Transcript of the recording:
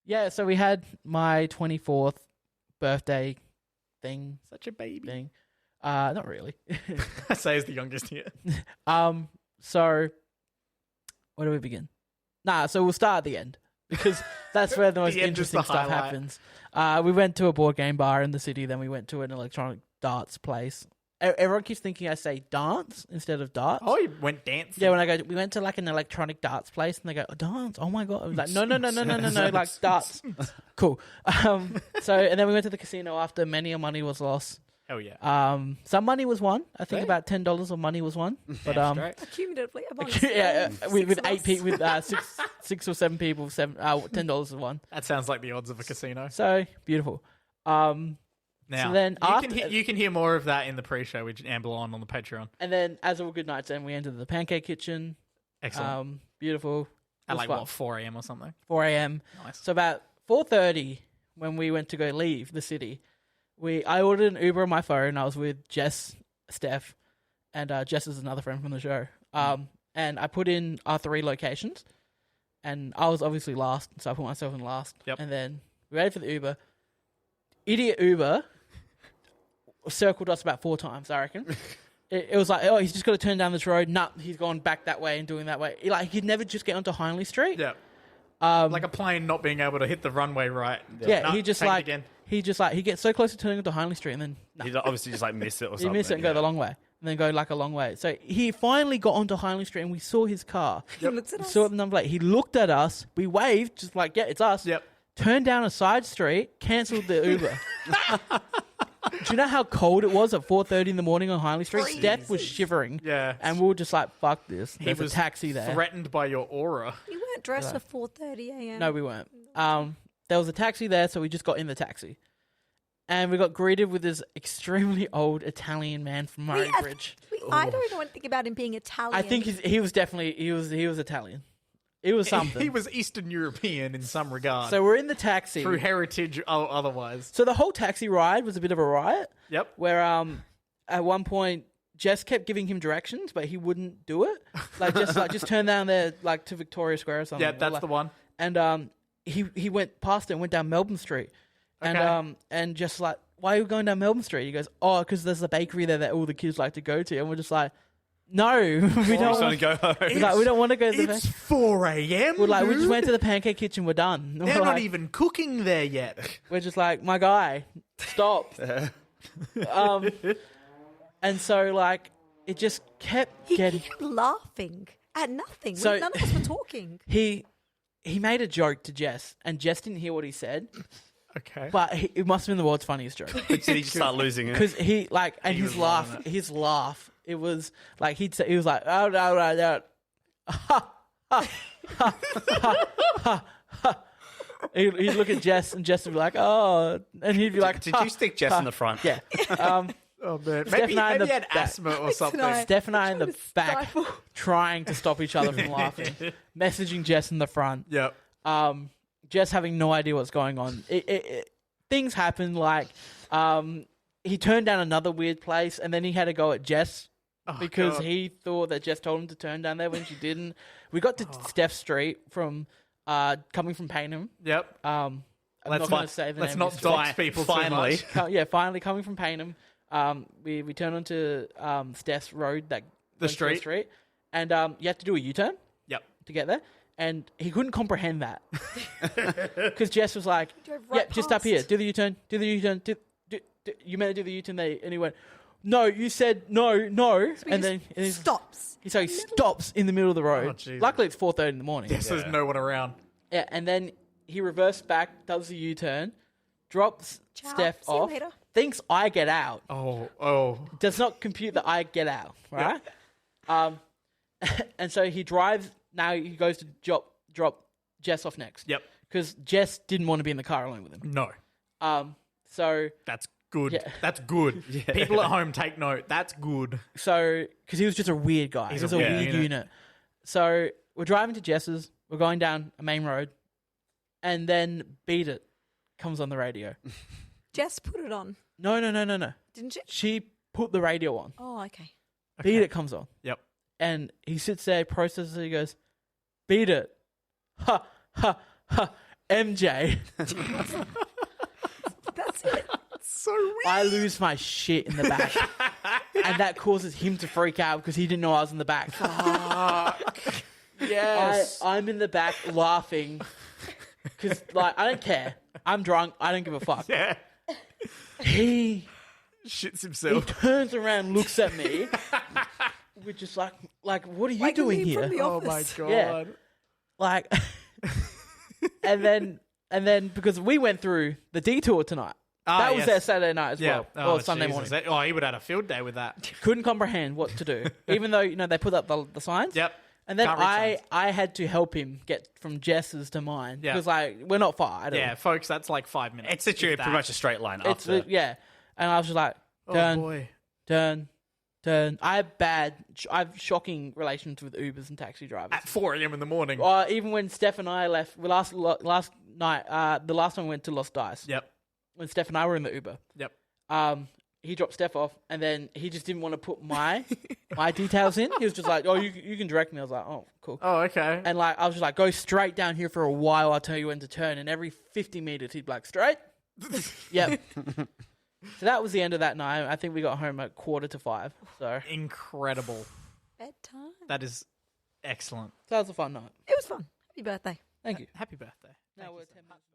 Yeah, so we had my 24th birthday thing. Such a baby. Not really. I say as the youngest here. So where do we begin? So we'll start at the end because that's where the most interesting stuff happens. We went to a board game bar in the city, then we went to an electronic darts place. Everyone keeps thinking I say dance instead of darts. Oh, you went dancing? Yeah, when I go, we went to like an electronic darts place, and they go, dance. Oh my god! I was like, no, like darts. Cool. So, and then we went to the casino after many a money was lost. Hell yeah. Some money was won. I think about $10 of money was won. But Accumulatively, with 8 people, with six or seven people, $10 was won. That sounds like the odds of a casino. So beautiful. Now, so then you can hear more of that in the pre-show, which amble on the Patreon. And then, as all good nights end, we entered the pancake kitchen. Excellent. Beautiful. At like, what, 4 a.m. or something? 4 a.m. Nice. So about 4:30, when we went to go leave the city, I ordered an Uber on my phone. I was with Jess, Steph, and Jess is another friend from the show. And I put in our 3 locations, and I was obviously last, so I put myself in last. Yep. And then we waited for the Uber. Idiot Uber circled us about 4 times, I reckon. It was like, oh, he's just got to turn down this road. Nah, he's gone back that way and doing that way. Like, he'd never just get onto Hindley Street. Yeah. Like a plane not being able to hit the runway right. Yeah, no, he gets so close to turning into Hindley Street and then... He'd obviously just like miss it or something. He'd miss it and go the long way. And then go like a long way. So he finally got onto Hindley Street and we saw his car. He looked at us. Saw the number plate. He looked at us. We waved, just like, yeah, it's us. Yep. Turned down a side street, cancelled the Uber. Do you know how cold it was at 4:30 in the morning on Hindley Street? Steph was shivering. Yeah. And we were just like, fuck this. There's was a taxi there. Threatened by your aura. You weren't dressed for 4:30 a.m. No, we weren't. There was a taxi there, so we just got in the taxi. And we got greeted with this extremely old Italian man from Murray Bridge. I don't know anything about him being Italian. I think he was definitely, he was Italian. It was something. He was Eastern European in some regard. So we're in the taxi. Through heritage or otherwise. So the whole taxi ride was a bit of a riot. Yep. Where at one point Jess kept giving him directions, but he wouldn't do it. Like just turn down there like to Victoria Square or something. Yeah, that's the one. And he went past it and went down Melbourne Street. Okay. And just like, why are you going down Melbourne Street? He goes, oh, because there's a bakery there that all the kids like to go to. And we're just like, no, we don't want to go home. Like, we don't want to go to the It's 4 a.m. We're like, we just went to the pancake kitchen. We're done. They're not even cooking there yet. We're just like, my guy, stop. And so like it just kept he getting. kept laughing at nothing. So- None of us were talking. He made a joke to Jess, and Jess didn't hear what he said, Okay. but it must have been the world's funniest joke. Did he just start losing it? Because he like, and He his was loving laugh, his laugh. It was like he was like, oh no, ha ha ha ha ha. He'd look at Jess, and Jess would be like, oh, and he'd be like, Did you stick Jess in the front? Yeah. Oh man, Steph maybe and I in he the had back. asthma or something. Tonight. Steph and I in the Trying to back stifle. trying to stop each other from laughing, messaging Jess in the front. Yep. Jess having no idea what's going on. Things happen like he turned down another weird place and then he had to go at Jess because God. he thought that Jess told him to turn down there when she didn't. We got to Steph Street from coming from Paynham. Yep. I'm not going to say the Let's name. not of the street. dox people Finally. too much. Yeah, finally coming from Paynham. We turn onto Steph's road that The went to the street, and you have to do a U-turn Yep. to get there. And he couldn't comprehend that because Jess was like, drove right "Yeah, just up past. here. Do the U-turn. Do the U-turn. You meant to do the U-turn there." And he went, "No, you said no." So And then stops. So he stops in the middle of the road. Oh, Jesus. Luckily, it's 4:30 in the morning. Yes, there's no one around. Yeah, and then he reversed back, does the U-turn, drops Ciao. Steph See you off, later. thinks I get out. Oh. Does not compute that I get out, right? And so he drives. Now he goes to drop Jess off next. Yep. Because Jess didn't want to be in the car alone with him. No. So That's good. Yeah. That's good. People at home take note. That's good. because he was just a weird guy. He's He was a a weird weird unit. unit. So we're driving to Jess's. We're going down a main road, and then Beat It comes on the radio. Jess put it on, No. didn't you? She put the radio on. Oh, okay. Beat It comes on. Yep. And he sits there, processes it, he goes, beat it. Ha, ha, ha. MJ. That's it. So weird. I lose my shit in the back. And that causes him to freak out because he didn't know I was in the back. Yes. I'm in the back laughing because, like, I don't care. I'm drunk. I don't give a fuck. Yeah. He Shits himself. turns around, looks at me. We're just like, what are you Like doing me here? from the Oh my office. god. Yeah. Like, and then because we went through the detour tonight. That was yes. their Saturday night as Yeah. well. Or Sunday Jesus. morning. Oh, he would have had a field day with that. Couldn't comprehend what to do, even though they put up the signs. Yep. And then Can't read signs. I had to help him get from Jess's to mine Yeah. because like we're not far at all. Yeah, folks, that's like 5 minutes. It's literally If that. pretty much a straight line It's after. yeah. And I was just like, Oh turn, boy. turn. I have shocking relations with Ubers and taxi drivers. At 4 a.m. in the morning. Even when Steph and I left, last night, the last time we went to Lost Dice. Yep. When Steph and I were in the Uber. Yep. He dropped Steph off, and then he just didn't want to put my details in. He was just like, "Oh, you can direct me." I was like, "Oh, cool." Oh, okay. And like, I was just like, "Go straight down here for a while. I'll tell you when to turn." And every 50 meters, he'd be like, "Straight." Yep. So that was the end of that night. I think we got home at 4:45. So Incredible. Bedtime. That is excellent. that was a fun night. It was fun. Happy birthday. Thank you. Happy birthday. Now Thank we're you so 10 much. minutes.